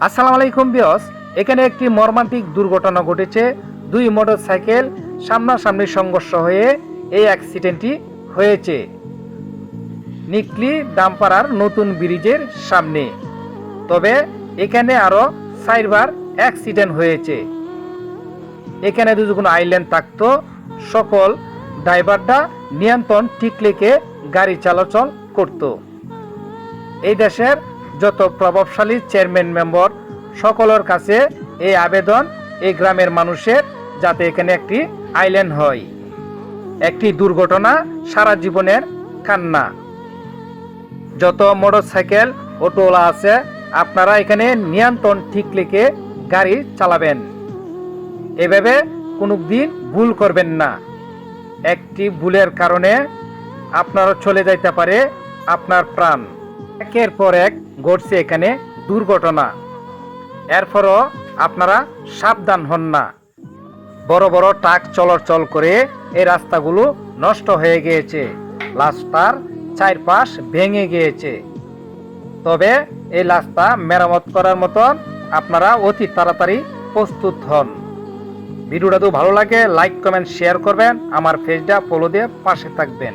আসসালামু আলাইকুম ভিউয়ার্স, এখানে একটি মর্মান্তিক দুর্ঘটনা ঘটেছে। দুই মোটরসাইকেল সামনাসামনি সংঘর্ষ হয়ে এই অ্যাক্সিডেন্টটি হয়েছে নিকলি ডাম্পারার নতুন ব্রিজের সামনে। তবে এখানে আরো 4বার অ্যাক্সিডেন্ট হয়েছে। এখানে যখন আইল্যান্ড থাকতো, সকল ড্রাইভাররা নিয়ন্ত্রণ ঠিক রেখে গাড়ি চলাচল করত। এই দেশের যত প্রভাবশালী চেয়ারম্যান মেম্বার সকলের কাছে এই আবেদন, এই গ্রামের মানুষের, যাতে এখানে একটি আইল্যান্ড হয়। একটি দুর্ঘটনা সারা জীবনের কান্না। যত মোটরসাইকেল অটোওয়ালা আছে, আপনারা এখানে নিয়ন্ত্রণ ঠিক রেখে গাড়ি চালাবেন। এভাবে কোনো দিন ভুল করবেন না। একটি ভুলের কারণে আপনারও চলে যাইতে পারে আপনার প্রাণ। একের পর এক ঘটছে এখানে দুর্ঘটনা, এরপরও আপনারা সাবধান হন না। বড় বড় ট্রাক চলাচল করে এই রাস্তাগুলো নষ্ট হয়ে গিয়েছে, রাস্তার চারপাশ ভেঙে গিয়েছে। তবে এই রাস্তা মেরামত করার মতন আপনারা অতি তাড়াতাড়ি প্রস্তুত হন। ভিডিওটা তো ভালো লাগে লাইক কমেন্ট শেয়ার করবেন, আমার পেজটা ফলো দিয়ে পাশে থাকবেন।